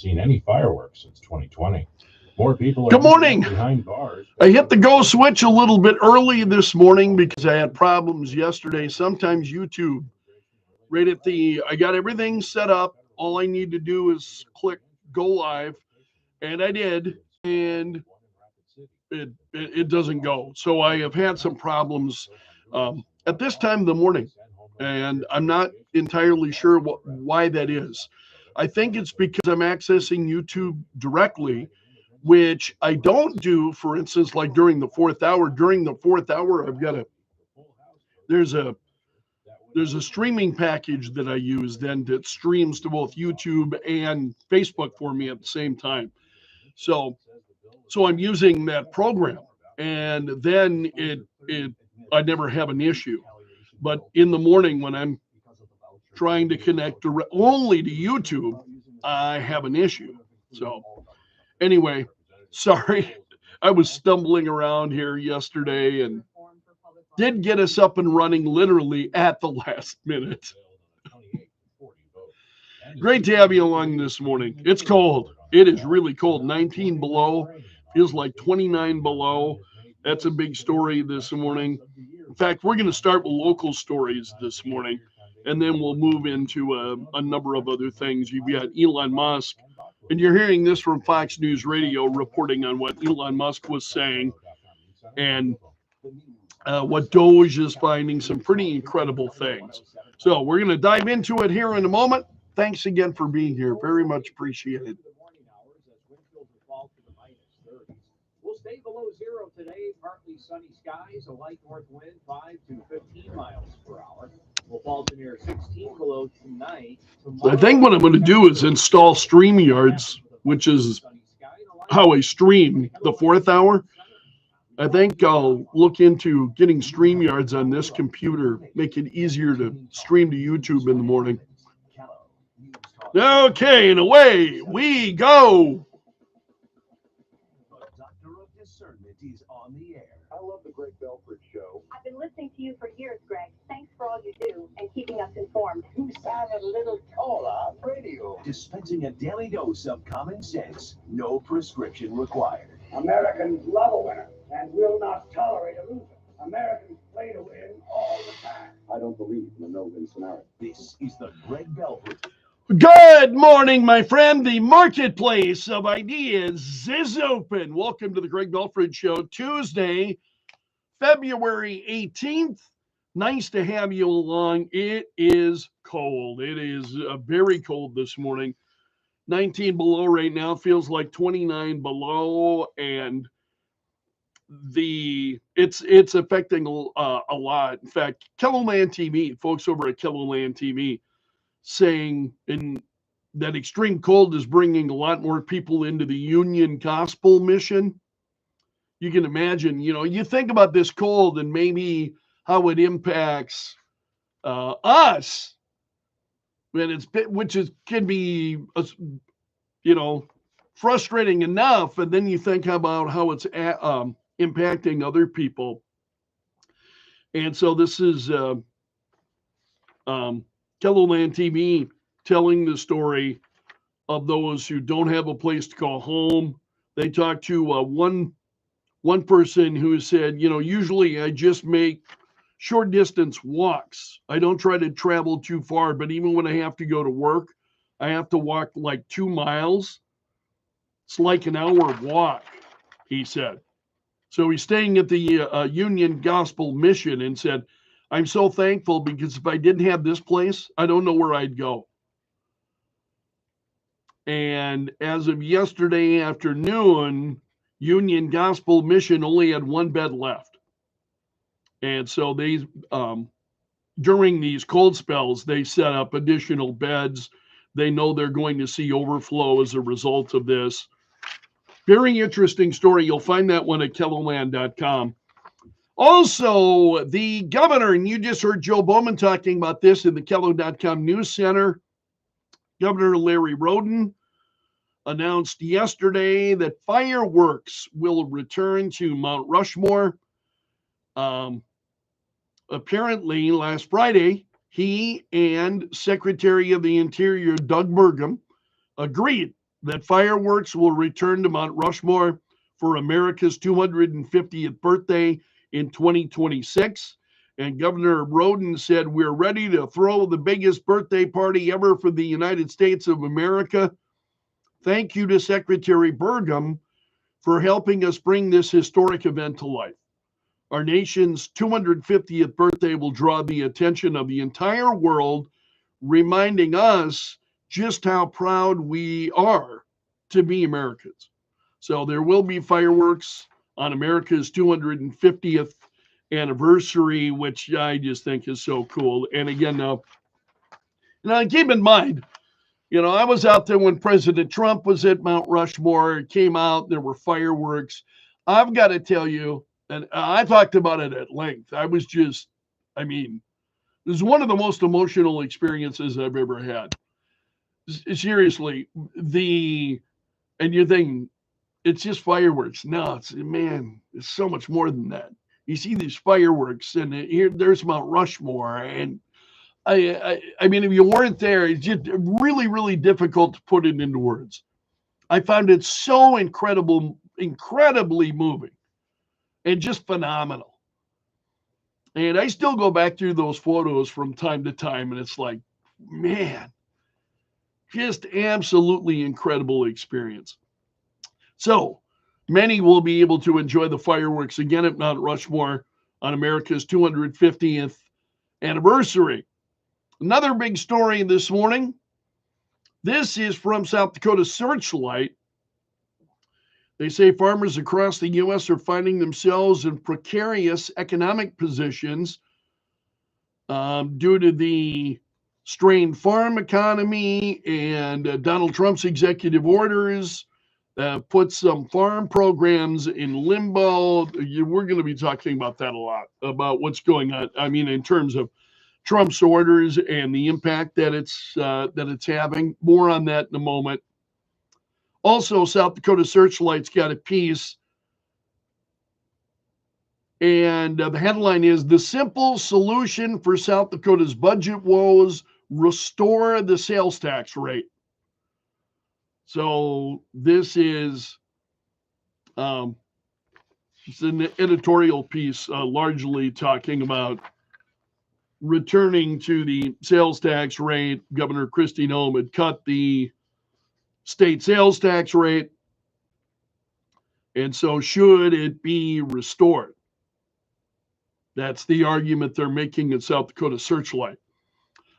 Seen any fireworks since 2020. More people are Good morning. behind bars. I hit the go switch a little bit early this morning because I had problems yesterday. Sometimes YouTube, I got everything set up. All I need to do is click go live, and I did, and it doesn't go. So I have had some problems at this time of the morning, and I'm not entirely sure why that is. I think it's because I'm accessing YouTube directly, which I don't do, for instance, like during the fourth hour. During the fourth hour, there's a there's a streaming package that I use then that streams to both YouTube and Facebook for me at the same time. So I'm using that program, and then it I never have an issue. But in the morning when I'm trying to connect only to YouTube, I have an issue. So anyway, sorry. I was stumbling around here yesterday and did get us up and running literally at the last minute. Great to have you along this morning. It's cold. It is really cold. 19 below. Feels like 29 below. That's a big story this morning. In fact, we're going to start with local stories this morning, and then we'll move into a number of other things. You've got Elon Musk, and you're hearing this from Fox News Radio reporting on what Elon Musk was saying and what Doge is finding, some pretty incredible things. So we're going to dive into it here in a moment. Thanks again for being here. Very much appreciated. We'll stay below zero today. Partly sunny skies, a light north wind, 5 to 15 miles per hour. We'll fall to near 16 below tonight. I think what I'm going to do is install StreamYards, which is how I stream the fourth hour. I think I'll look into getting StreamYards on this computer, make it easier to stream to YouTube in the morning. Okay, and away we go. The Doctor of Discernment is on the air. I love the Greg Belfrage show. I've been listening to you for years, Greg. Thanks for all you do and keeping us informed. You sound a little taller on radio. Dispensing a daily dose of common sense. No prescription required. Americans love a winner and will not tolerate a loser. Americans play to win all the time. I don't believe in the no-win scenario. This is the Greg Belfrage. Good morning, my friend. The marketplace of ideas is open. Welcome to the Greg Belfrage Show, Tuesday, February 18th. Nice to have you along. It is cold. It is very cold this morning. 19 below right now. Feels like 29 below, and it's affecting a lot. In fact, Kelloland TV, folks over at Kelloland TV, saying that extreme cold is bringing a lot more people into the Union Gospel Mission. You can imagine, you think about this cold and maybe how it impacts us, and can be frustrating enough, and then you think about how it's impacting other people. And so this is Kelloland TV telling the story of those who don't have a place to call home. They talked to one person who said, usually I just make short distance walks. I don't try to travel too far, but even when I have to go to work, I have to walk like 2 miles. It's like an hour walk, he said. So he's staying at the Union Gospel Mission and said, I'm so thankful because if I didn't have this place, I don't know where I'd go. And as of yesterday afternoon, Union Gospel Mission only had 1 bed left. And so they, during these cold spells, they set up additional beds. They know they're going to see overflow as a result of this. Very interesting story. You'll find that one at kelloland.com. Also, the governor, and you just heard Joe Bowman talking about this in the Kello.com News Center. Governor Larry Roden announced yesterday that fireworks will return to Mount Rushmore. Apparently, last Friday, he and Secretary of the Interior Doug Burgum agreed that fireworks will return to Mount Rushmore for America's 250th birthday in 2026. And Governor Roden said, we're ready to throw the biggest birthday party ever for the United States of America. Thank you to Secretary Burgum for helping us bring this historic event to life. Our nation's 250th birthday will draw the attention of the entire world, reminding us just how proud we are to be Americans. So there will be fireworks on America's 250th anniversary, which I just think is so cool. And again, now keep in mind, I was out there when President Trump was at Mount Rushmore. It came out, there were fireworks. I've got to tell you, and I talked about it at length. This is one of the most emotional experiences I've ever had. Seriously, and you're thinking, it's just fireworks. No, it's so much more than that. You see these fireworks, and there's Mount Rushmore, and if you weren't there, it's just really, really difficult to put it into words. I found it so incredibly moving and just phenomenal. And I still go back through those photos from time to time, and it's like, man, just absolutely incredible experience. So many will be able to enjoy the fireworks again at Mount Rushmore on America's 250th anniversary. Another big story this morning. This is from South Dakota Searchlight. They say farmers across the U.S. are finding themselves in precarious economic positions due to the strained farm economy and Donald Trump's executive orders put some farm programs in limbo. We're going to be talking about that a lot, about what's going on. In terms of Trump's orders and the impact that it's having. More on that in a moment. Also, South Dakota Searchlight's got a piece, and the headline is, "The simple solution for South Dakota's budget woes, restore the sales tax rate." So this is it's an editorial piece largely talking about returning to the sales tax rate. Governor Kristi Noem had cut the state sales tax rate, and so should it be restored? That's the argument they're making at South Dakota Searchlight.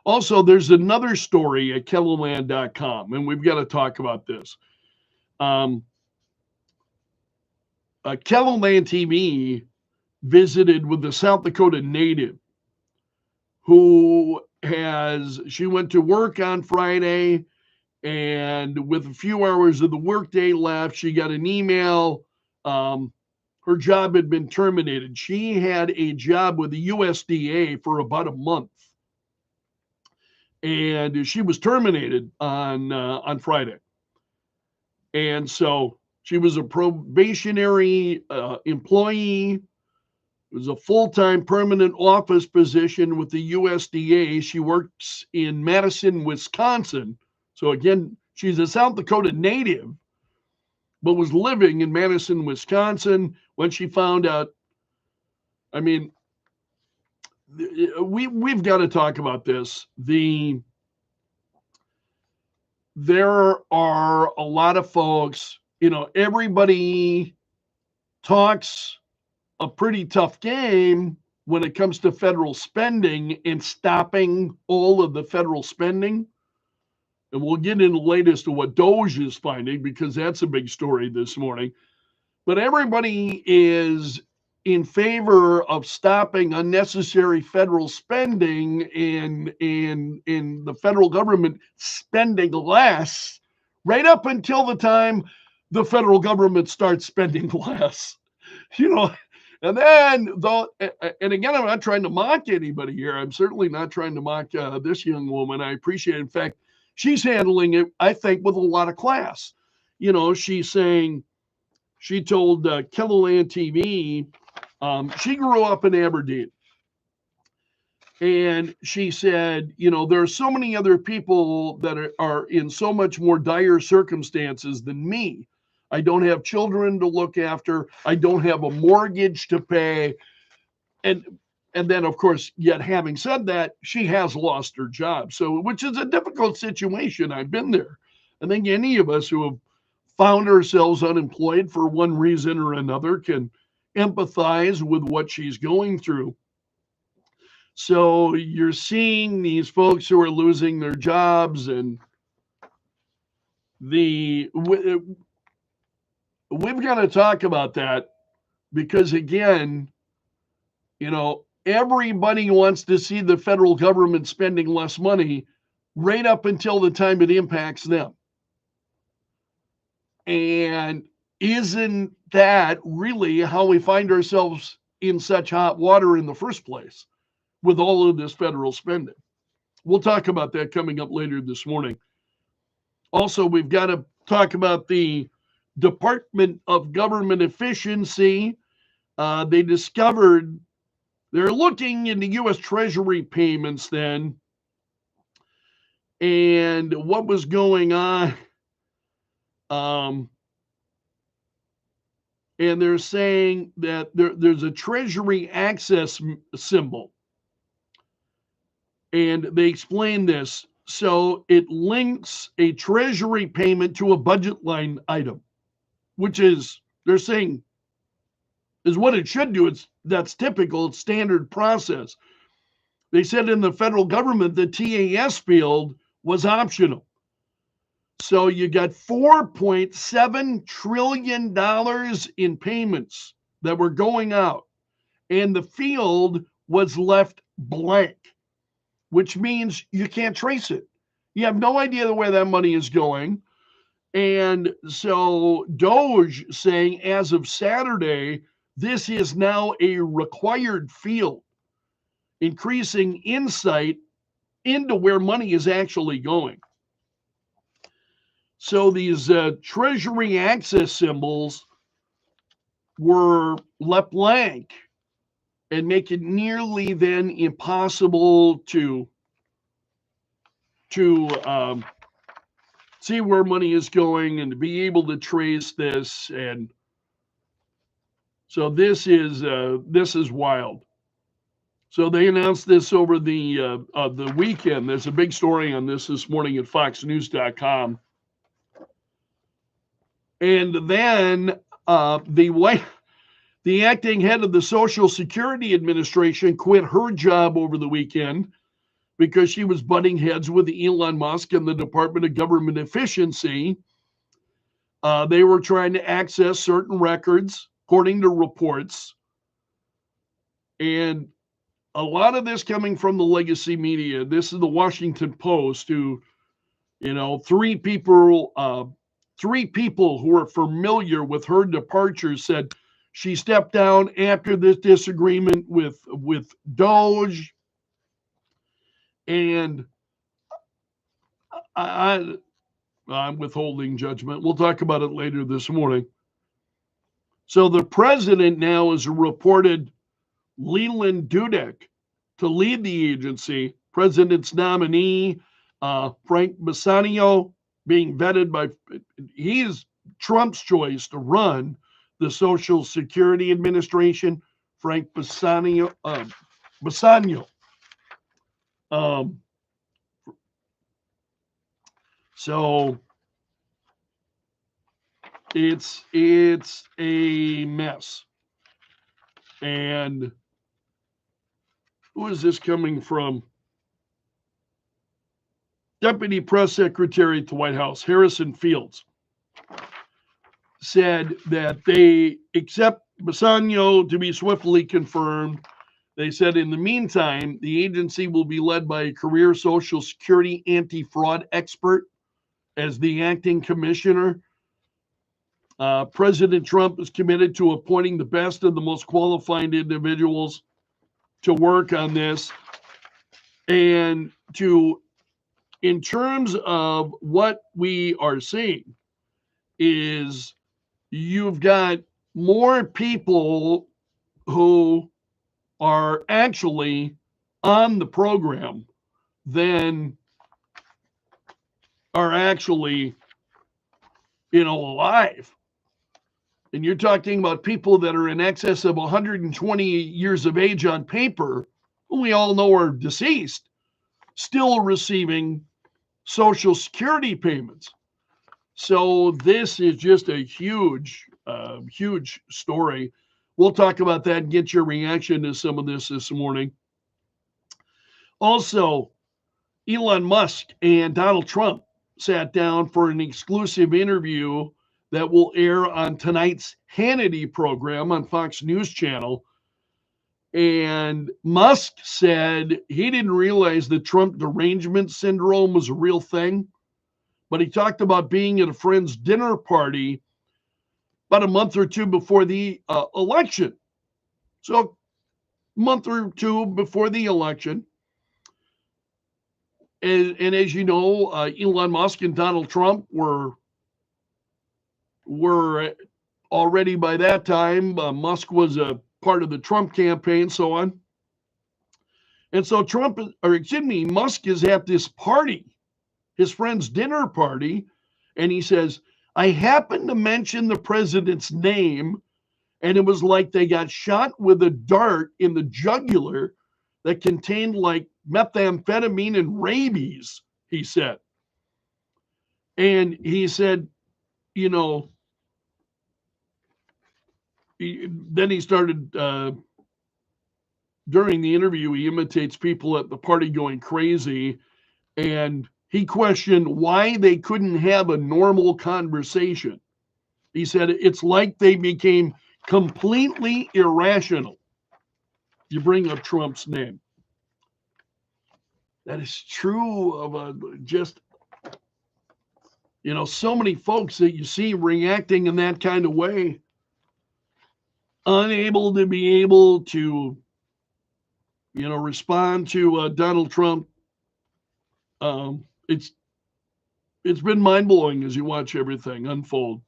Also, there's another story at KELLOLAND.com, and we've got to talk about this. KELLOLAND TV visited with the South Dakota native she went to work on Friday, and with a few hours of the workday left, she got an email. Her job had been terminated. She had a job with the USDA for about a month, and she was terminated on Friday. And so she was a probationary employee. It was a full-time permanent office position with the USDA. She works in Madison, Wisconsin. So again, she's a South Dakota native, but was living in Madison, Wisconsin when she found out. We've got to talk about this. There are a lot of folks, everybody talks a pretty tough game when it comes to federal spending and stopping all of the federal spending. And we'll get into the latest to what DOGE is finding, because that's a big story this morning. But everybody is in favor of stopping unnecessary federal spending and the federal government spending less, right up until the time the federal government starts spending less. And then, and again, I'm not trying to mock anybody here. I'm certainly not trying to mock this young woman. I appreciate it. In fact, she's handling it, I think, with a lot of class. She's saying, she told KELLOLAND TV, she grew up in Aberdeen. And she said, there are so many other people that are in so much more dire circumstances than me. I don't have children to look after. I don't have a mortgage to pay. And then, of course, yet having said that, she has lost her job. So, which is a difficult situation. I've been there. I think any of us who have found ourselves unemployed for one reason or another can empathize with what she's going through. So you're seeing these folks who are losing their jobs, and we've got to talk about that because, again, everybody wants to see the federal government spending less money right up until the time it impacts them. And isn't that really how we find ourselves in such hot water in the first place with all of this federal spending? We'll talk about that coming up later this morning. Also, we've got to talk about the Department of Government Efficiency. They discovered they're looking into U.S. Treasury payments then and what was going on. And they're saying that there's a Treasury access symbol. And they explain this. So it links a Treasury payment to a budget line item, which is, they're saying, is what it should do. That's typical. It's standard process. They said in the federal government, the TAS field was optional. So you got $4.7 trillion in payments that were going out, and the field was left blank, which means you can't trace it. You have no idea where that money is going. And so DOGE saying as of Saturday, this is now a required field, increasing insight into where money is actually going. So these Treasury access symbols were left blank and make it nearly then impossible to see where money is going and to be able to trace this. And so this is wild. So they announced this over the weekend. There's a big story on this morning at foxnews.com. And then the acting head of the Social Security Administration quit her job over the weekend because she was butting heads with Elon Musk and the Department of Government Efficiency. They were trying to access certain records, according to reports. And a lot of this coming from the legacy media. This is the Washington Post, who, three people who are familiar with her departure said she stepped down after this disagreement with DOGE. And I'm withholding judgment. We'll talk about it later this morning. So the president now has reported Leland Dudek to lead the agency. President's nominee, Frank Bassanio, being vetted by, he's Trump's choice to run the Social Security Administration. Frank Bassanio. So it's a mess. And who is this coming from? Deputy Press Secretary at the White House, Harrison Fields, said that they accept Bassanio to be swiftly confirmed. They said in the meantime, the agency will be led by a career Social Security anti-fraud expert as the acting commissioner. President Trump is committed to appointing the best and the most qualified individuals to work on this. And in terms of what we are seeing is you've got more people who are actually on the program than are actually, alive. And you're talking about people that are in excess of 120 years of age on paper, who we all know are deceased, still receiving Social Security payments. So this is just a huge, huge story. We'll talk about that and get your reaction to some of this morning. Also, Elon Musk and Donald Trump sat down for an exclusive interview that will air on tonight's Hannity program on Fox News Channel. And Musk said he didn't realize that Trump derangement syndrome was a real thing, but he talked about being at a friend's dinner party about a month or two before the election. So a month or two before the election. And as you know, Elon Musk and Donald Trump were already by that time. Musk was a part of the Trump campaign, so on. And so Musk is at this party, his friend's dinner party, and he says, I happened to mention the president's name, and it was like they got shot with a dart in the jugular that contained like methamphetamine and rabies, he said. And he said, then he started, during the interview, he imitates people at the party going crazy. And he questioned why they couldn't have a normal conversation. He said, it's like they became completely irrational. You bring up Trump's name. That is true of so many folks that you see reacting in that kind of way, unable to be able to, respond to Donald Trump. It's been mind-blowing as you watch everything unfold.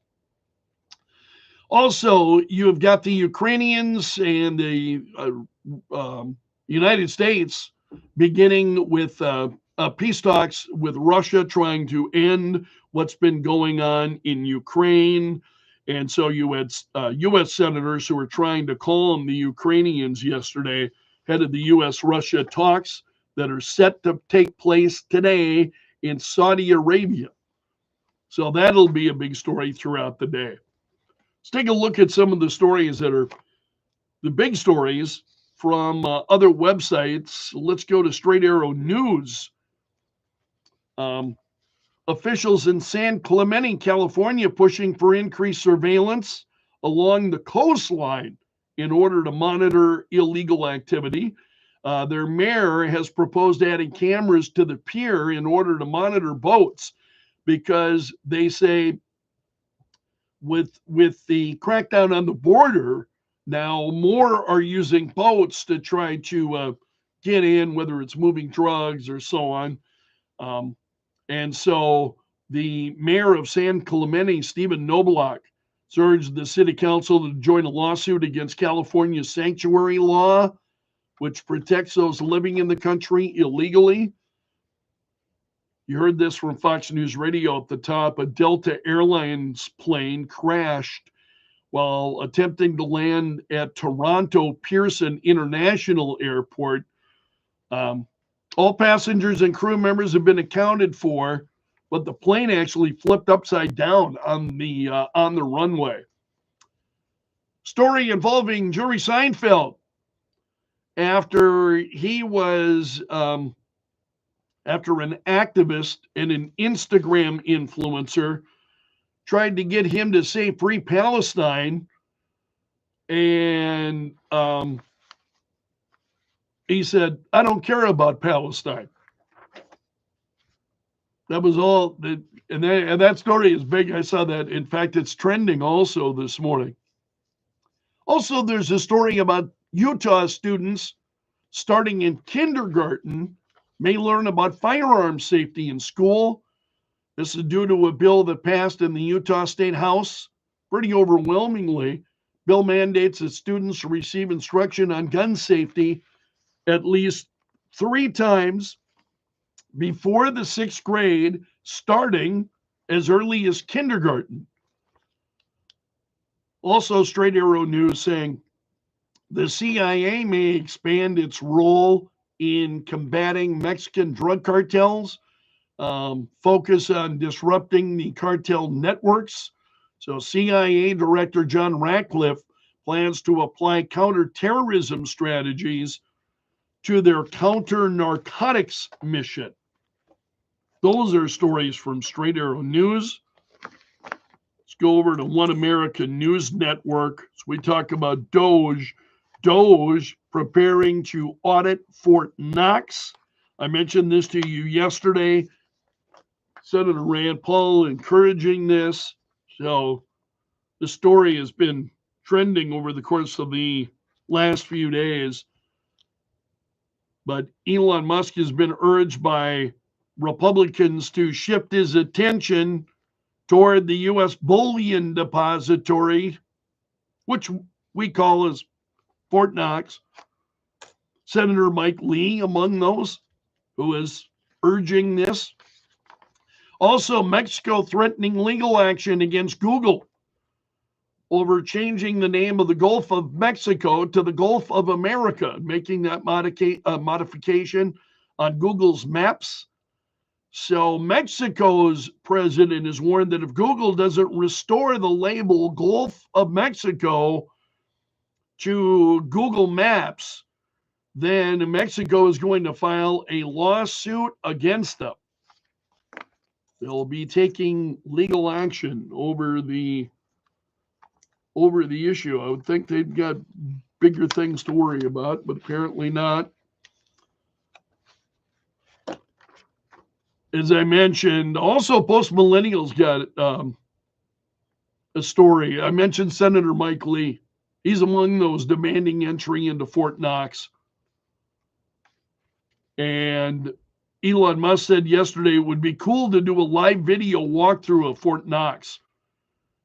Also, you have got the Ukrainians and the United States beginning with peace talks with Russia, trying to end what's been going on in Ukraine. And so you had U.S. senators who were trying to calm the Ukrainians yesterday, head of the U.S.-Russia talks that are set to take place today in Saudi Arabia. So that'll be a big story throughout the day. Let's take a look at some of the stories that are the big stories from other websites. Let's go to Straight Arrow News. Officials in San Clemente, California, pushing for increased surveillance along the coastline in order to monitor illegal activity. Their mayor has proposed adding cameras to the pier in order to monitor boats, because they say with the crackdown on the border, now more are using boats to try to get in, whether it's moving drugs or so on. And so the mayor of San Clemente, Stephen Noblock, urged the city council to join a lawsuit against California's sanctuary law, which protects those living in the country illegally. You heard this from Fox News Radio at the top. A Delta Airlines plane crashed while attempting to land at Toronto Pearson International Airport. All passengers and crew members have been accounted for, but the plane actually flipped upside down on the runway. Story involving Jerry Seinfeld after he was after an activist and an Instagram influencer tried to get him to say free Palestine, and he said, I don't care about Palestine. That was all. And that story is big. I saw that. In fact, it's trending also this morning. Also, there's a story about Utah students starting in kindergarten may learn about firearm safety in school. This is due to a bill that passed in the Utah State House pretty overwhelmingly. Bill mandates that students receive instruction on gun safety at least 3 times before the 6th grade, starting as early as kindergarten. Also, Straight Arrow News saying the CIA may expand its role in combating Mexican drug cartels, focus on disrupting the cartel networks. So CIA Director John Ratcliffe plans to apply counterterrorism strategies to their counter-narcotics mission. Those are stories from Straight Arrow News. Let's go over to One America News Network. So we talk about Doge. Doge preparing to audit Fort Knox. I mentioned this to you yesterday. Senator Rand Paul encouraging this. So the story has been trending over the course of the last few days. But Elon Musk has been urged by Republicans to shift his attention toward the U.S. bullion depository, which we call as Fort Knox. Senator Mike Lee among those who is urging this. Also, Mexico threatening legal action against Google over changing the name of the Gulf of Mexico to the Gulf of America, making that modification on Google's maps. So Mexico's president has warned that if Google doesn't restore the label Gulf of Mexico to Google Maps, then Mexico is going to file a lawsuit against them. They'll be taking legal action over the issue. I would think they've got bigger things to worry about, but apparently not. As I mentioned, also post-millennials got a story. I mentioned Senator Mike Lee. He's among those demanding entry into Fort Knox. And Elon Musk said yesterday it would be cool to do a live video walkthrough of Fort Knox.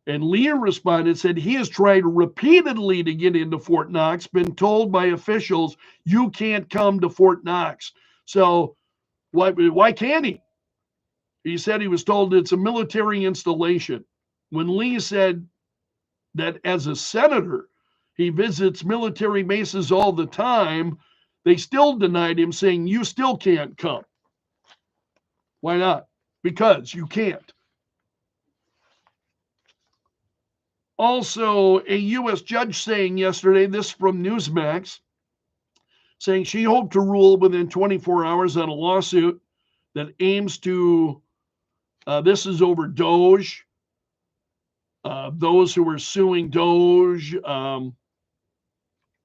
And Lee responded, said he has tried repeatedly to get into Fort Knox, been told by officials, you can't come to Fort Knox. So why can't he? He said he was told it's a military installation. When Lee said that as a senator, he visits military bases all the time, they still denied him, saying, you still can't come. Why not? Because you can't. Also, a U.S. judge saying yesterday, this from Newsmax, saying she hoped to rule within 24 hours on a lawsuit that aims to, this is over Doge, those who are suing Doge.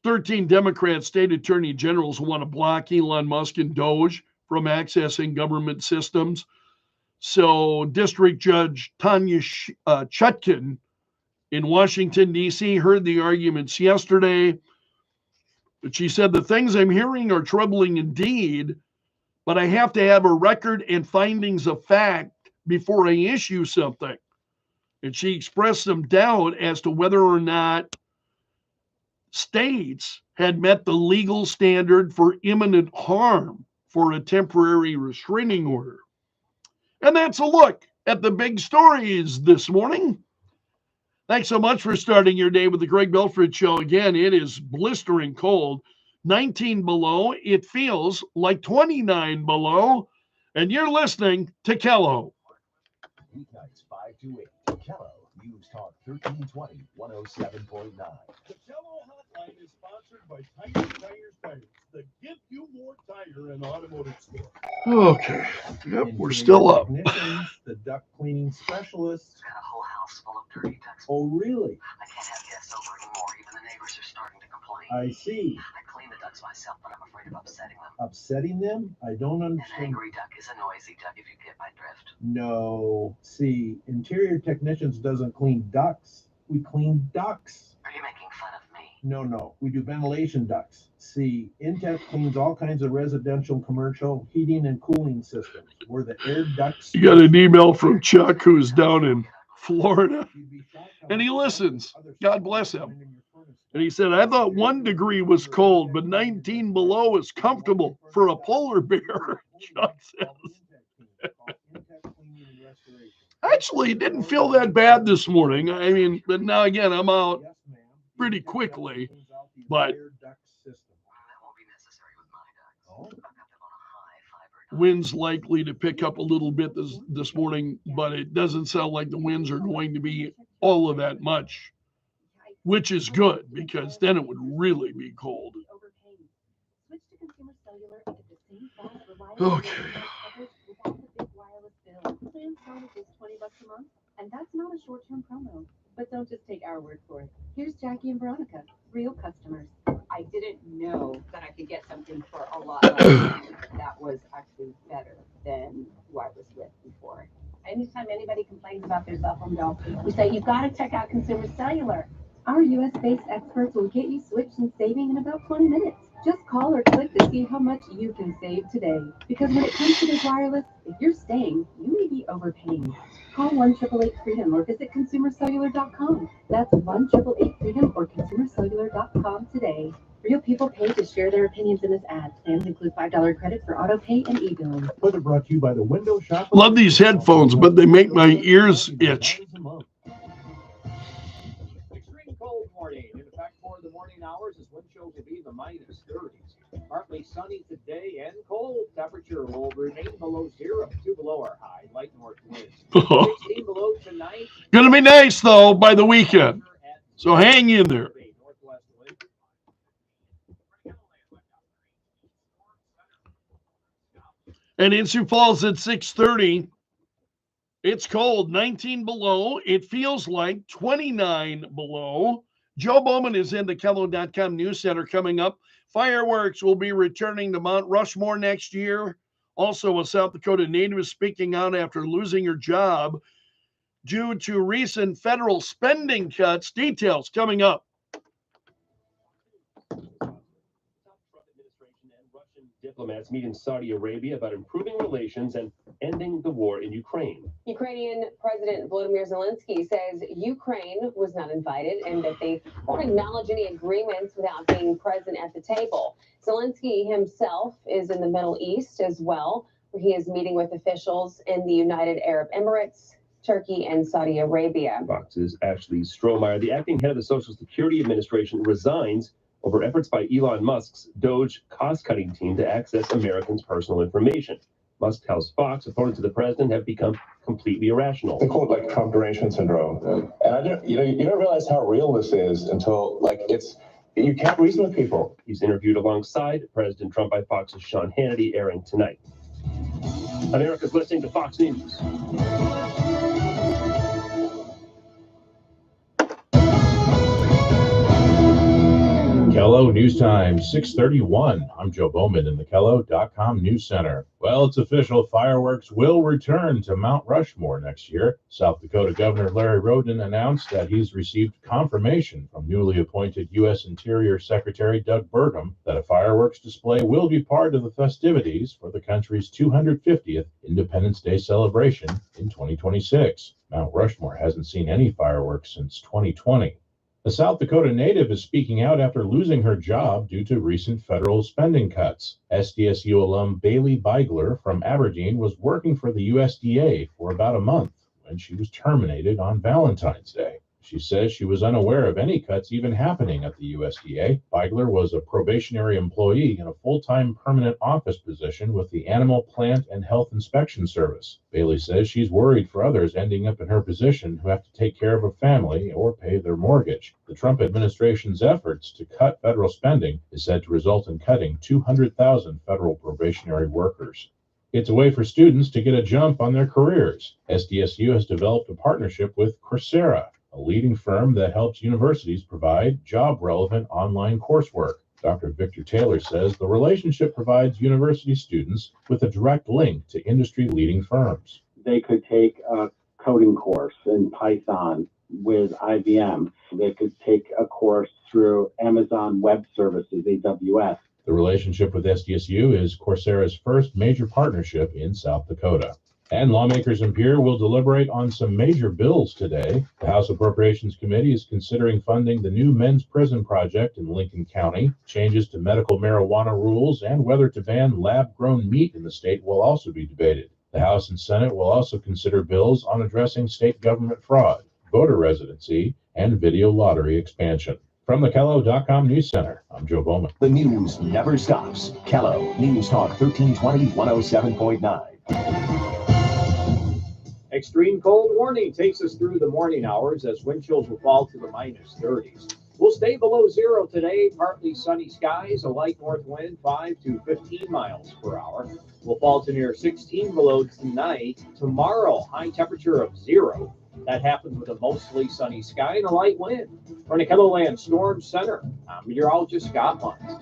13 Democrat state attorney generals want to block Elon Musk and Doge from accessing government systems. So District Judge Tanya Chutkin in Washington, D.C. heard the arguments yesterday. But she said, the things I'm hearing are troubling indeed, but I have to have a record and findings of fact before I issue something. And she expressed some doubt as to whether or not states had met the legal standard for imminent harm for a temporary restraining order. And that's a look at the big stories this morning. Thanks so much for starting your day with the Greg Belfrage Show. Again, it is blistering cold, 19 below. It feels like 29 below. And you're listening to Kello. Weeknights 5 to 8. Kello News Talk 1320 107.9. The Kello Hotline is sponsored by Tires, the Give You More Tire and Automotive Store. Okay. Yep, we're still up. The duct cleaning specialists. Got a whole house full of dirty ducts. Oh, really? I can't have guests over anymore. Even the neighbors are starting to complain. I see. I clean the ducts myself, but I'm afraid of upsetting them. Upsetting them? I don't An understand. angry duck is a noisy duck, if you get my drift. No. See, Interior Technicians doesn't clean ducts. We clean ducts. Are you making fun of me? No. We do ventilation ducts. See, Intech cleans all kinds of residential, commercial, heating and cooling systems. We're the air ducts. You got an email from Chuck, who's down in Florida, and he listens. God bless him. And he said, I thought 1 degree was cold, but 19 below is comfortable for a polar bear. Chuck says. Actually, it didn't feel that bad this morning. I mean, but now again, I'm out pretty quickly. But wind's likely to pick up a little bit this morning, but it doesn't sound like the winds are going to be all of that much, which is good because then it would really be cold. Okay. Plan start at just $20 a month, and that's not a short-term promo. But don't just take our word for it. Here's Jackie and Veronica, real customers. I didn't know that I could get something for a lot less. That was actually better than who I was with before. Anytime anybody complains about their cell phone bill, we say, you've got to check out Consumer Cellular. Our U.S.-based experts will get you switched and saving in about 20 minutes. Just call or click to see how much you can save today. Because when it comes to this wireless, if you're staying, you may be overpaying. Call 1-888-FREEDOM or visit ConsumerCellular.com. That's 1-888-FREEDOM or ConsumerCellular.com today. Real people pay to share their opinions in this ad. Plans include $5 credit for auto pay and e-billing. Further brought to you by the Window Shop. Love these headphones, but they make my ears itch. Extreme cold warning in effect for the morning hours as wind chills will be in the -30s. Partly sunny today and cold. Temperature will remain below 0. 2 below our high. Light north winds. 16 below tonight. Gonna be nice though by the weekend. So hang in there. Northwest wind. And in Sioux Falls at 6:30. It's cold, 19 below. It feels like 29 below. Joe Bowman is in the Kello.com News Center coming up. Fireworks will be returning to Mount Rushmore next year. Also, a South Dakota native is speaking out after losing her job due to recent federal spending cuts. Details coming up. Diplomats meet in Saudi Arabia about improving relations and ending the war in Ukraine. Ukrainian President Volodymyr Zelensky says Ukraine was not invited and that they won't acknowledge any agreements without being present at the table. Zelensky himself is in the Middle East as well, where he is meeting with officials in the United Arab Emirates, Turkey, and Saudi Arabia. Fox's Ashley Strohmeyer, the acting head of the Social Security Administration, resigns over efforts by Elon Musk's Doge cost-cutting team to access Americans' personal information. Musk tells Fox opponents of the president have become completely irrational. They call it like Trump duration syndrome. And I don't, you don't realize how real this is until you can't reason with people. He's interviewed alongside President Trump by Fox's Sean Hannity, airing tonight. America's listening to Fox News. Kello News Time, 6:31. I'm Joe Bowman in the Kello.com News Center. Well, it's official. Fireworks will return to Mount Rushmore next year. South Dakota Governor Larry Roden announced that he's received confirmation from newly appointed U.S. Interior Secretary Doug Burgum that a fireworks display will be part of the festivities for the country's 250th Independence Day celebration in 2026. Mount Rushmore hasn't seen any fireworks since 2020. A South Dakota native is speaking out after losing her job due to recent federal spending cuts. SDSU alum Bailey Beigler from Aberdeen was working for the USDA for about a month when she was terminated on Valentine's Day. She says she was unaware of any cuts even happening at the USDA. Beigler was a probationary employee in a full-time permanent office position with the Animal, Plant, and Health Inspection Service. Bailey says she's worried for others ending up in her position who have to take care of a family or pay their mortgage. The Trump administration's efforts to cut federal spending is said to result in cutting 200,000 federal probationary workers. It's a way for students to get a jump on their careers. SDSU has developed a partnership with Coursera, a leading firm that helps universities provide job-relevant online coursework. Dr. Victor Taylor says the relationship provides university students with a direct link to industry-leading firms. They could take a coding course in Python with IBM. They could take a course through Amazon Web Services, AWS. The relationship with SDSU is Coursera's first major partnership in South Dakota. And lawmakers in Pierre will deliberate on some major bills today. The House Appropriations Committee is considering funding the new men's prison project in Lincoln County. Changes to medical marijuana rules and whether to ban lab-grown meat in the state will also be debated. The House and Senate will also consider bills on addressing state government fraud, voter residency, and video lottery expansion. From the Kello.com News Center, I'm Joe Bowman. The news never stops. Kello News Talk 1320 107.9. Extreme cold warning takes us through the morning hours as wind chills will fall to the minus 30s. We'll stay below zero today, partly sunny skies, a light north wind 5 to 15 miles per hour. We'll fall to near 16 below tonight. Tomorrow, high temperature of 0. That happens with a mostly sunny sky and a light wind. From the Keloland Storm Center, I'm meteorologist Scott Munt.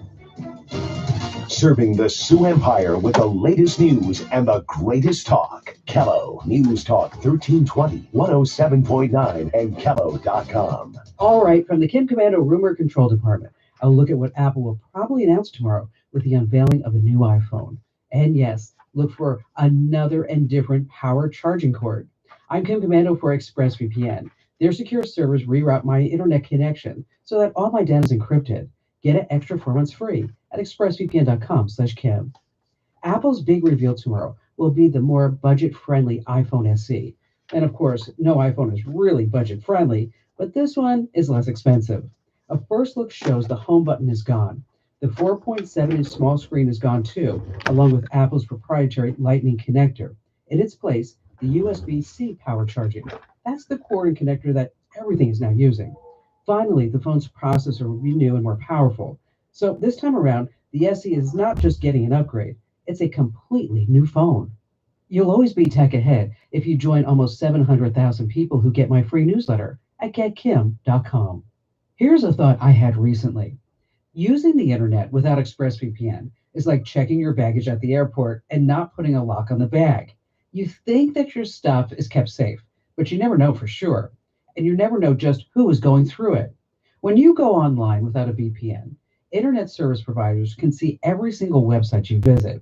Serving the Sioux Empire with the latest news and the greatest talk. Kello News Talk 1320 107.9 and Kello.com. All right, from the Kim Commando Rumor Control Department, I'll look at what Apple will probably announce tomorrow with the unveiling of a new iPhone. And yes, look for another and different power charging cord. I'm Kim Commando for ExpressVPN. Their secure servers reroute my internet connection so that all my data is encrypted. Get an extra 4 months free at expressvpn.com/Kim. Apple's big reveal tomorrow will be the more budget-friendly iPhone SE. And of course, no iPhone is really budget-friendly, but this one is less expensive. A first look shows the home button is gone. The 4.7-inch small screen is gone too, along with Apple's proprietary Lightning connector. In its place, the USB-C power charging. That's the cord and connector that everything is now using. Finally, the phone's processor will be new and more powerful. So this time around, the SE is not just getting an upgrade, it's a completely new phone. You'll always be tech ahead if you join almost 700,000 people who get my free newsletter at getkim.com. Here's a thought I had recently. Using the internet without ExpressVPN is like checking your baggage at the airport and not putting a lock on the bag. You think that your stuff is kept safe, but you never know for sure. And you never know just who is going through it. When you go online without a VPN, internet service providers can see every single website you visit.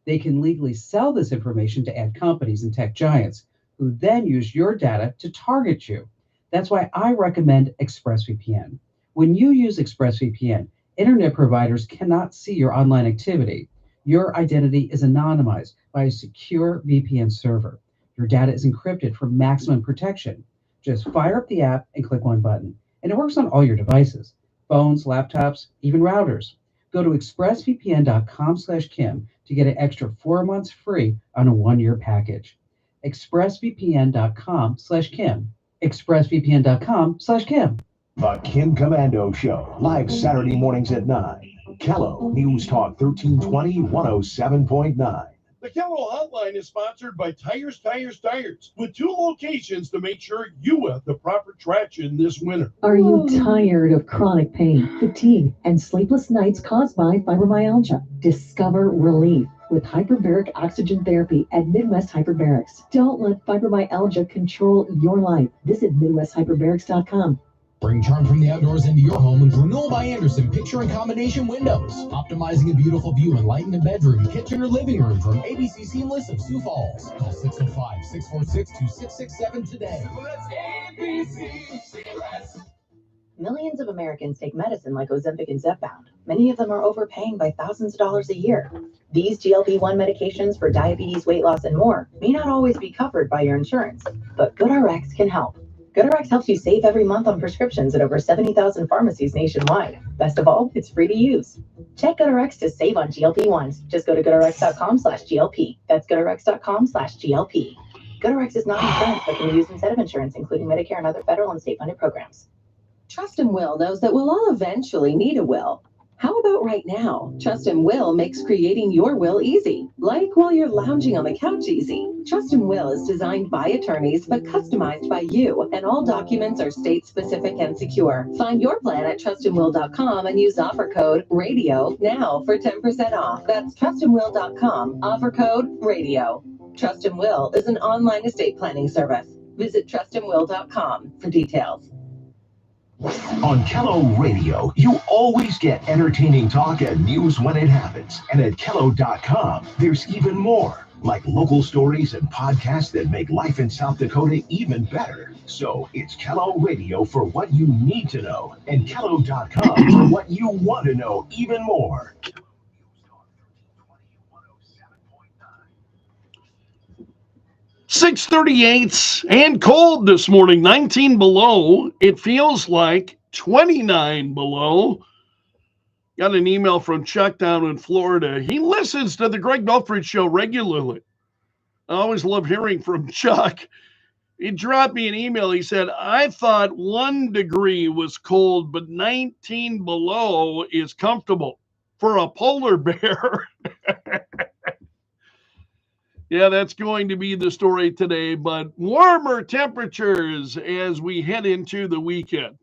They can legally sell this information to ad companies and tech giants, who then use your data to target you. That's why I recommend ExpressVPN. When you use ExpressVPN, internet providers cannot see your online activity. Your identity is anonymized by a secure VPN server. Your data is encrypted for maximum protection. Just fire up the app and click one button, and it works on all your devices, phones, laptops, even routers. Go to expressvpn.com/Kim to get an extra 4 months free on a 1-year package. expressvpn.com/Kim. expressvpn.com/Kim. The Kim Commando Show, live Saturday mornings at 9. Kello News Talk 1320 107.9. The Kello Hotline is sponsored by Tires, with 2 locations to make sure you have the proper traction this winter. Are you tired of chronic pain, fatigue, and sleepless nights caused by fibromyalgia? Discover relief with hyperbaric oxygen therapy at Midwest Hyperbarics. Don't let fibromyalgia control your life. Visit MidwestHyperbarics.com. Bring charm from the outdoors into your home with Renewal by Andersen picture and combination windows. Optimizing a beautiful view and lighten a bedroom, kitchen, or living room from ABC Seamless of Sioux Falls. Call 605-646-2667 today. That's ABC Seamless. Millions of Americans take medicine like Ozempic and Zepbound. Many of them are overpaying by thousands of dollars a year. These GLP-1 medications for diabetes, weight loss, and more may not always be covered by your insurance, but GoodRx can help. GoodRx helps you save every month on prescriptions at over 70,000 pharmacies nationwide. Best of all, it's free to use. Check GoodRx to save on GLP-1s. Just go to goodrx.com/GLP. That's goodrx.com/GLP. GoodRx is not insurance but can be used instead of insurance, including Medicare and other federal and state-funded programs. Trust and Will knows that we'll all eventually need a will. How about right now? Trust and Will makes creating your will easy, like while you're lounging on the couch easy. Trust and Will is designed by attorneys but customized by you, and all documents are state-specific and secure. Find your plan at trustandwill.com and use offer code RADIO now for 10% off. That's trustandwill.com, offer code RADIO. Trust and Will is an online estate planning service. Visit trustandwill.com for details. On Kello Radio, you always get entertaining talk and news when it happens. And at Kello.com, there's even more. like local stories and podcasts that make life in South Dakota even better. So it's Kello Radio for what you need to know, and Kello.com for what you want to know even more. 6:38 and cold this morning, 19 below. It feels like 29 below. Got an email from Chuck down in Florida. He listens to the Greg Belfrage show regularly. I always love hearing from Chuck. He dropped me an email. He said, I thought 1 degree was cold, but 19 below is comfortable for a polar bear. Yeah, that's going to be the story today, but warmer temperatures as we head into the weekend.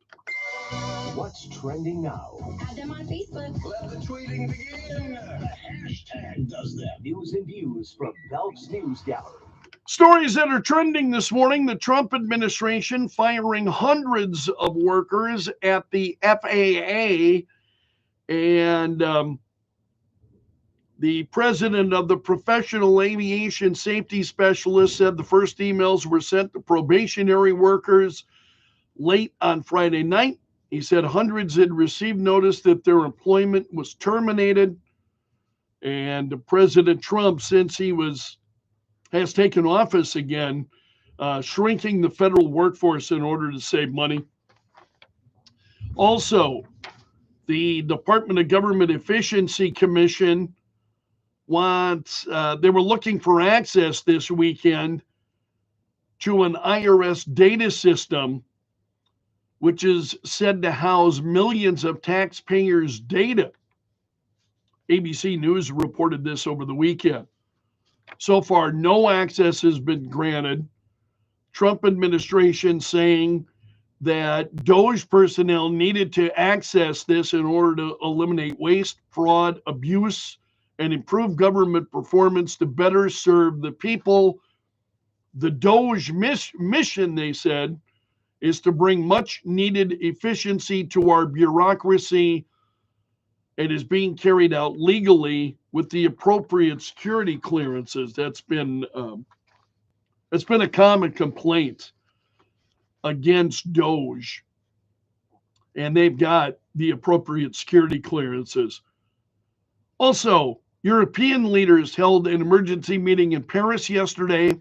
What's trending now? Add them on Facebook. Let the tweeting begin. The hashtag does that. News and views from Belf's News Gallery. Stories that are trending this morning: the Trump administration firing hundreds of workers at the FAA, and the president of the Professional Aviation Safety Specialists said the first emails were sent to probationary workers late on Friday night. He said hundreds had received notice that their employment was terminated. And President Trump, since he has taken office again, shrinking the federal workforce in order to save money. Also, the Department of Government Efficiency Commission they were looking for access this weekend to an IRS data system, which is said to house millions of taxpayers' data. ABC News reported this over the weekend. So far, no access has been granted. Trump administration saying that DOJ personnel needed to access this in order to eliminate waste, fraud, abuse, and improve government performance to better serve the people. The DOJ mission, they said, is to bring much needed efficiency to our bureaucracy. It is being carried out legally with the appropriate security clearances. That's been a common complaint against DOJ, and they've got the appropriate security clearances. Also, European leaders held an emergency meeting in Paris yesterday,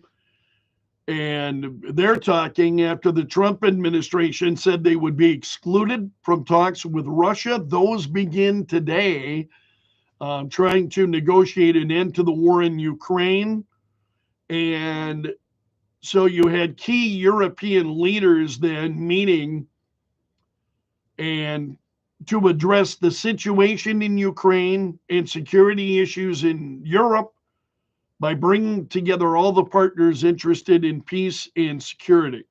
and they're talking after the Trump administration said they would be excluded from talks with Russia. Those begin today, trying to negotiate an end to the war in Ukraine. And so you had key European leaders then meeting and to address the situation in Ukraine and security issues in Europe by bringing together all the partners interested in peace and security.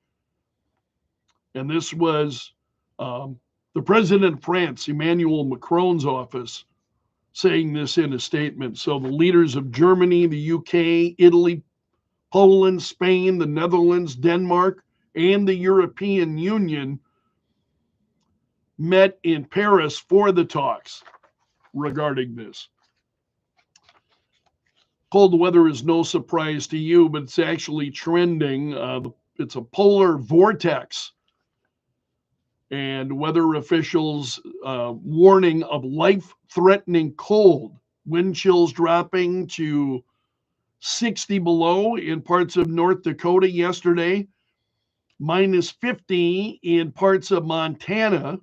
And this was the president of France, Emmanuel Macron's office, saying this in a statement. So the leaders of Germany, the UK, Italy, Poland, Spain, the Netherlands, Denmark, and the European Union met in Paris for the talks regarding this. Cold weather is no surprise to you, but it's actually trending. It's a polar vortex, and weather officials warning of life-threatening cold. Wind chills dropping to 60 below in parts of North Dakota yesterday, minus 50 in parts of Montana,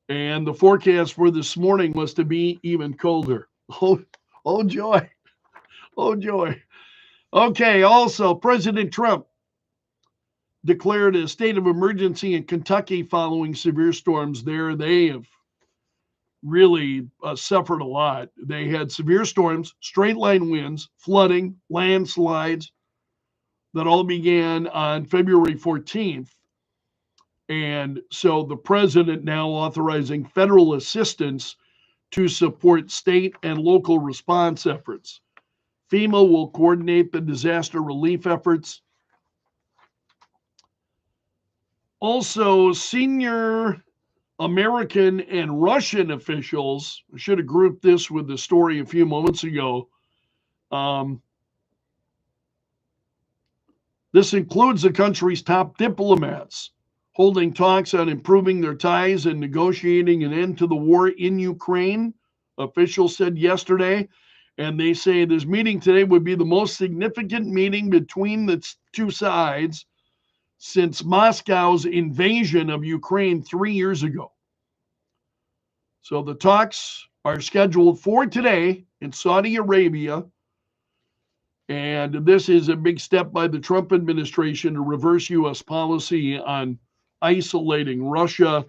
and the forecast for this morning was to be even colder. Oh joy. Oh, joy. Okay, also, President Trump declared a state of emergency in Kentucky following severe storms there. They have really suffered a lot. They had severe storms, straight line winds, flooding, landslides that all began on February 14th. And so the president now authorizing federal assistance to support state and local response efforts. FEMA will coordinate the disaster relief efforts. Also, senior American and Russian officials, I should have grouped this with the story a few moments ago, This includes the country's top diplomats holding talks on improving their ties and negotiating an end to the war in Ukraine, officials said yesterday. And they say this meeting today would be the most significant meeting between the two sides since Moscow's invasion of Ukraine 3 years ago. So the talks are scheduled for today in Saudi Arabia. And this is a big step by the Trump administration to reverse U.S. policy on isolating Russia,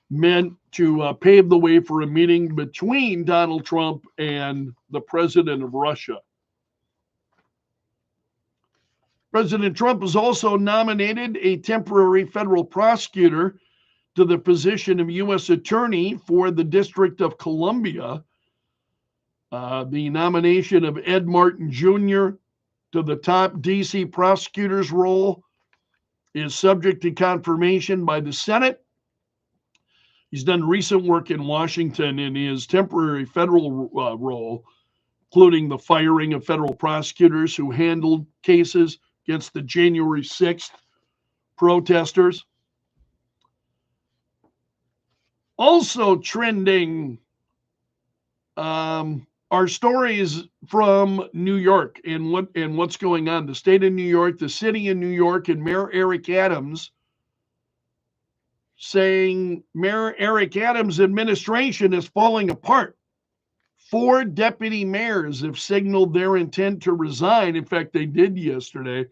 meant to pave the way for a meeting between Donald Trump and the president of Russia. President Trump has also nominated a temporary federal prosecutor to the position of U.S. Attorney for the District of Columbia. The nomination of Ed Martin Jr. to the top D.C. prosecutor's role is subject to confirmation by the Senate. He's done recent work in Washington in his temporary federal role, including the firing of federal prosecutors who handled cases against the January 6th protesters. Also trending are stories from New York and what's going on. The state of New York, the city of New York, and Mayor Eric Adams saying Mayor Eric Adams' administration is falling apart. 4 deputy mayors have signaled their intent to resign. In fact, they did yesterday,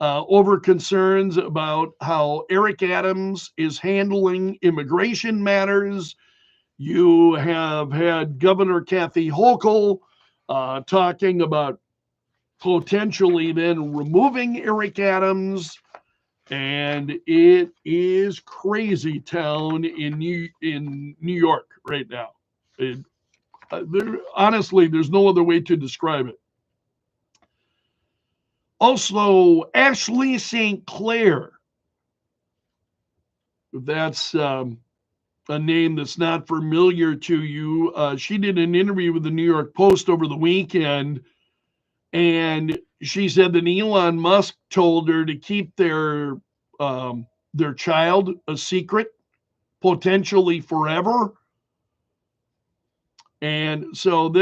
over concerns about how Eric Adams is handling immigration matters. You have had Governor Kathy Hochul talking about potentially then removing Eric Adams. And it is crazy town in New York right now. Honestly, there's no other way to describe it. Also, Ashley St. Clair. That's a name that's not familiar to you. She did an interview with the New York Post over the weekend, and she said that Elon Musk told her to keep their child a secret, potentially forever. And so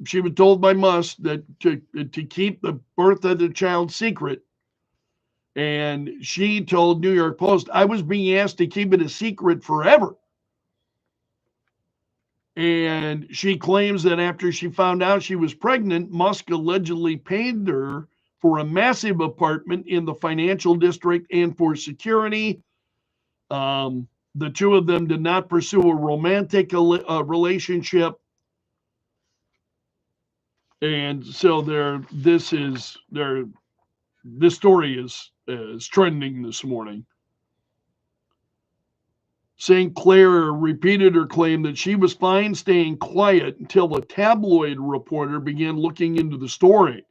she was told by Musk that to keep the birth of the child secret. And she told New York Post, I was being asked to keep it a secret forever. And she claims that after she found out she was pregnant, Musk allegedly paid her for a massive apartment in the financial district and for security. The two of them did not pursue a romantic relationship. And so this story is trending this morning. St. Clair repeated her claim that she was fine staying quiet until a tabloid reporter began looking into the story.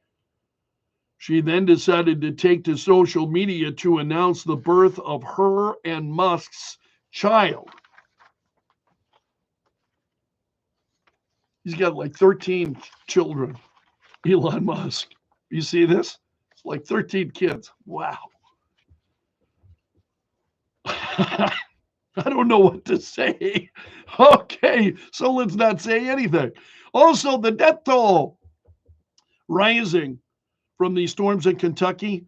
She then decided to take to social media to announce the birth of her and Musk's child. He's got like 13 children, Elon Musk. You see this? It's like 13 kids. Wow. I don't know what to say. Okay, so let's not say anything. Also, the death toll rising from these storms in Kentucky.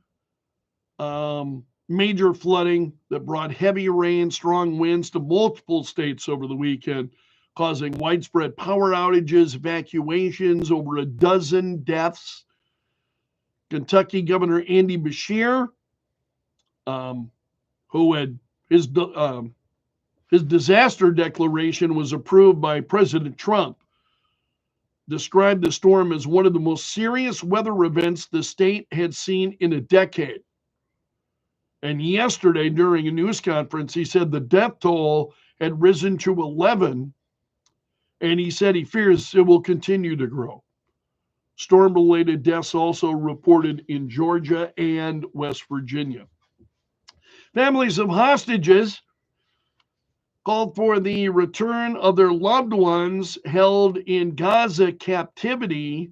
Major flooding that brought heavy rain, strong winds to multiple states over the weekend, causing widespread power outages, evacuations, over a dozen deaths. Kentucky Governor Andy Beshear, who had his disaster declaration was approved by President Trump, described the storm as one of the most serious weather events the state had seen in a decade. And yesterday, during a news conference, he said the death toll had risen to 11, and he said he fears it will continue to grow. Storm-related deaths also reported in Georgia and West Virginia. Families of hostages called for the return of their loved ones held in Gaza captivity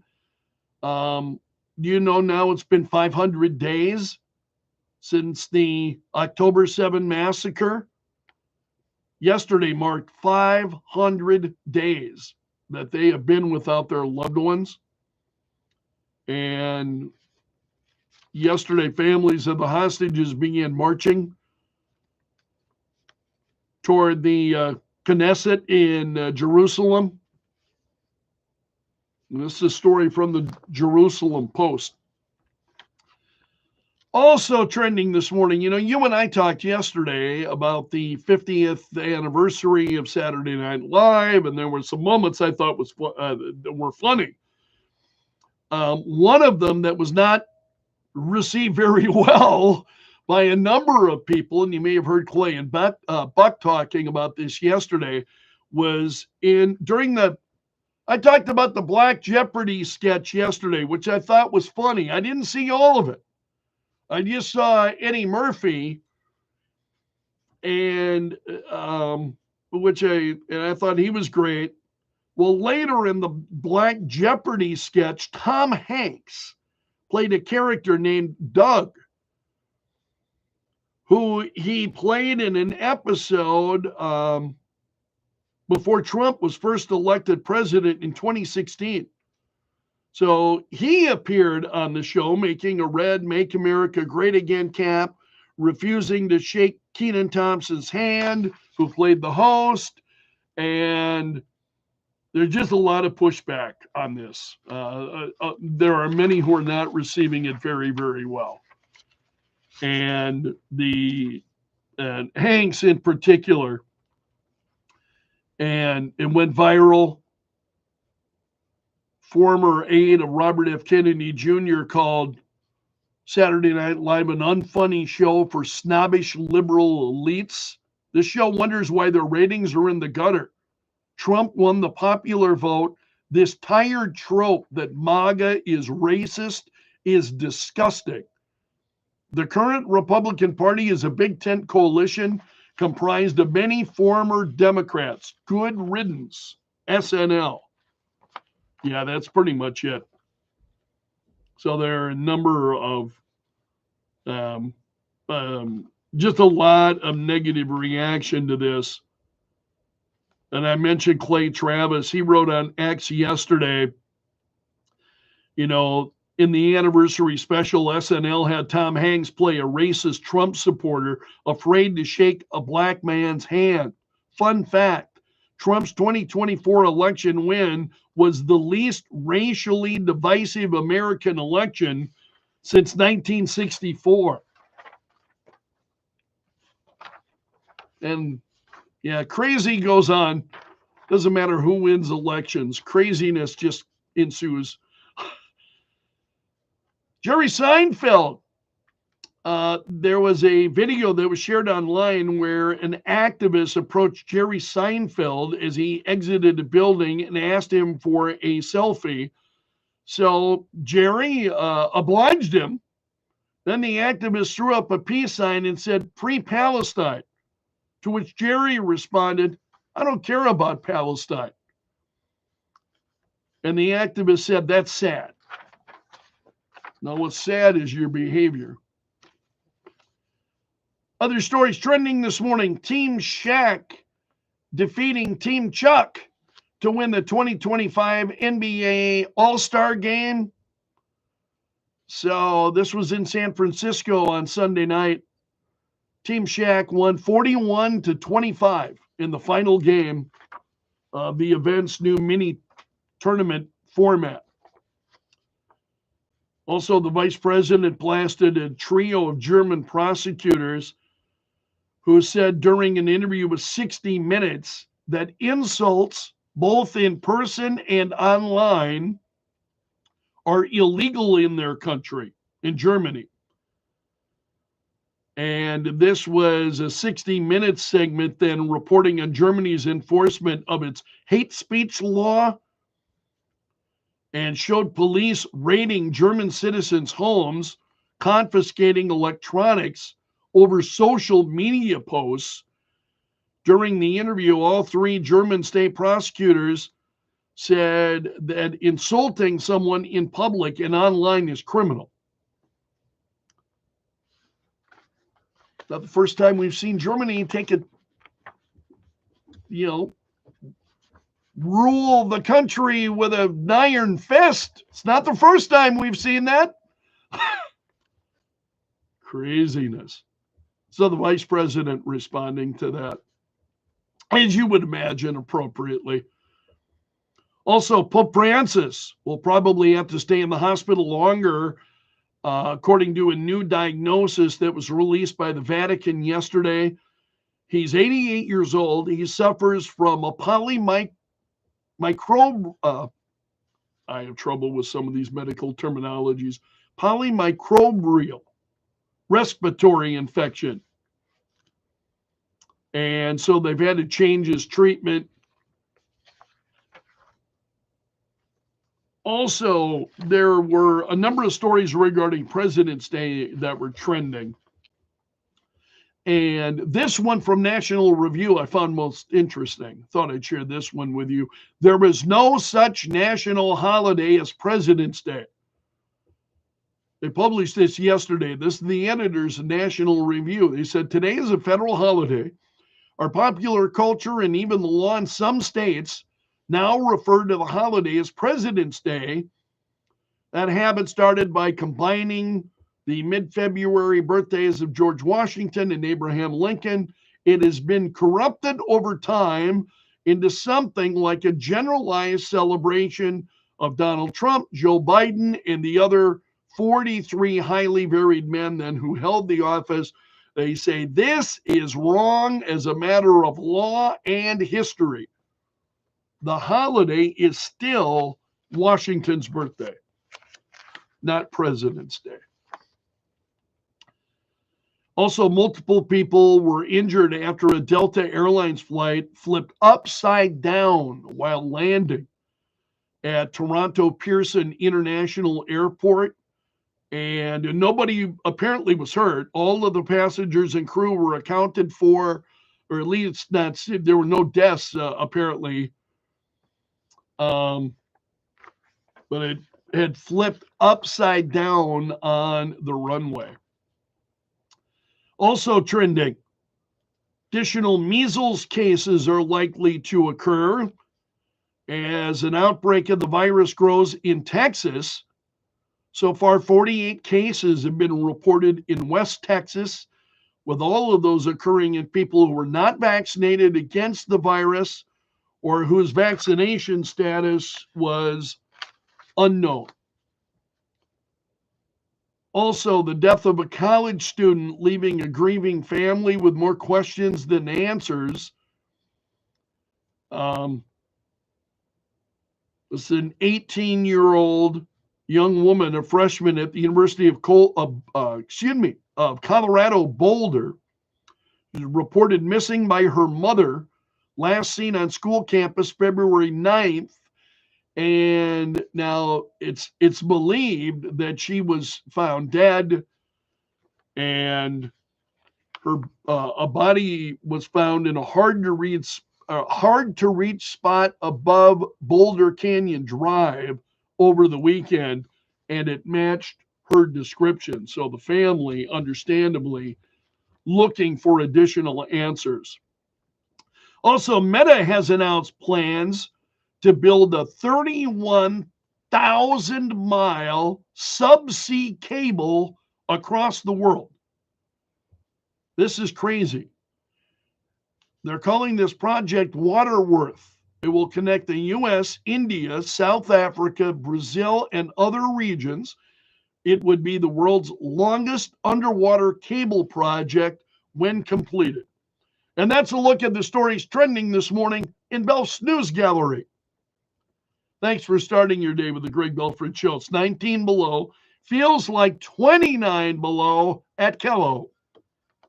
Do you know now it's been 500 days since the October 7 massacre? Yesterday marked 500 days that they have been without their loved ones. And yesterday, families of the hostages began marching toward the Knesset in Jerusalem. And this is a story from the Jerusalem Post. Also trending this morning, you and I talked yesterday about the 50th anniversary of Saturday Night Live, and there were some moments I thought that were funny. One of them that was not received very well by a number of people, and you may have heard Clay and Buck talking about this yesterday, was I talked about the Black Jeopardy sketch yesterday, which I thought was funny. I didn't see all of it. I just saw Eddie Murphy, and I thought he was great. Well, later in the Black Jeopardy sketch, Tom Hanks played a character named Doug, who he played in an episode before Trump was first elected president in 2016. So he appeared on the show making a red Make America Great Again cap, refusing to shake Kenan Thompson's hand, who played the host. And there's just a lot of pushback on this. There are many who are not receiving it very, very well. And Hanks in particular, and it went viral. Former aide of Robert F. Kennedy Jr. called Saturday Night Live an unfunny show for snobbish liberal elites. This show wonders why their ratings are in the gutter. Trump won the popular vote. This tired trope that MAGA is racist is disgusting. The current Republican Party is a big tent coalition comprised of many former Democrats. Good riddance, SNL. Yeah, that's pretty much it. So there are a number of, just a lot of negative reaction to this. And I mentioned Clay Travis. He wrote on X yesterday, in the anniversary special, SNL had Tom Hanks play a racist Trump supporter afraid to shake a black man's hand. Fun fact, Trump's 2024 election win was the least racially divisive American election since 1964. And yeah, crazy goes on. Doesn't matter who wins elections. Craziness just ensues. Jerry Seinfeld. There was a video that was shared online where an activist approached Jerry Seinfeld as he exited the building and asked him for a selfie. So Jerry obliged him. Then the activist threw up a peace sign and said, "Free Palestine," to which Jerry responded, "I don't care about Palestine." And the activist said, "That's sad." Now, what's sad is your behavior. Other stories trending this morning. Team Shaq defeating Team Chuck to win the 2025 NBA All-Star Game. So this was in San Francisco on Sunday night. Team Shaq won 41-25 in the final game of the event's new mini tournament format. Also, the vice president blasted a trio of German prosecutors who said during an interview with 60 Minutes that insults, both in person and online, are illegal in their country, in Germany. And this was a 60 Minutes segment then reporting on Germany's enforcement of its hate speech law, and showed police raiding German citizens' homes, confiscating electronics over social media posts. During the interview, all three German state prosecutors said that insulting someone in public and online is criminal. Not the first time we've seen Germany take a, rule the country with an iron fist. It's not the first time we've seen that. Craziness. So the vice president responding to that, as you would imagine, appropriately. Also, Pope Francis will probably have to stay in the hospital longer, according to a new diagnosis that was released by the Vatican yesterday. He's 88 years old. He suffers from a I have trouble with some of these medical terminologies. Polymicrobial respiratory infection. And so they've had to change his treatment. Also, there were a number of stories regarding President's Day that were trending. And this one from National Review I found most interesting. Thought I'd share this one with you. There is no such national holiday as President's Day. They published this yesterday. This is the editors of National Review. They said, today is a federal holiday. Our popular culture and even the law in some states now refer to the holiday as President's Day. That habit started by combining the mid-February birthdays of George Washington and Abraham Lincoln. It has been corrupted over time into something like a generalized celebration of Donald Trump, Joe Biden, and the other 43 highly varied men then who held the office. They say this is wrong as a matter of law and history. The holiday is still Washington's birthday, not President's Day. Also, multiple people were injured after a Delta Airlines flight flipped upside down while landing at Toronto Pearson International Airport. And nobody apparently was hurt. All of the passengers and crew were accounted for, or at least not, there were no deaths apparently. But it had flipped upside down on the runway. Also trending, additional measles cases are likely to occur as an outbreak of the virus grows in Texas. So far, 48 cases have been reported in West Texas, with all of those occurring in people who were not vaccinated against the virus or whose vaccination status was unknown. Also, the death of a college student leaving a grieving family with more questions than answers. It's an 18-year-old young woman, a freshman at the University of Colorado Boulder, is reported missing by her mother, last seen on school campus February 9th. And now it's believed that she was found dead, and her a body was found in a hard to reach spot above Boulder Canyon Drive over the weekend, and it matched her description. So the family, understandably, looking for additional answers. Also, Meta has announced plans to build a 31,000-mile subsea cable across the world. This is crazy. They're calling this project Waterworth. It will connect the U.S., India, South Africa, Brazil, and other regions. It would be the world's longest underwater cable project when completed. And that's a look at the stories trending this morning in Belf's News Gallery. Thanks for starting your day with the Greg Belfrage Show. It's 19 below. Feels like 29 below at Kello.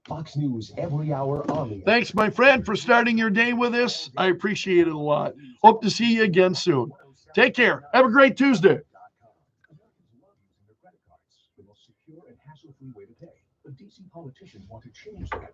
Fox News every hour on the. Thanks, my friend, for starting your day with us. I appreciate it a lot. Hope to see you again soon. Take care. Have a great Tuesday. The most secure and hassle-free way to pay. But DC politicians want to change that.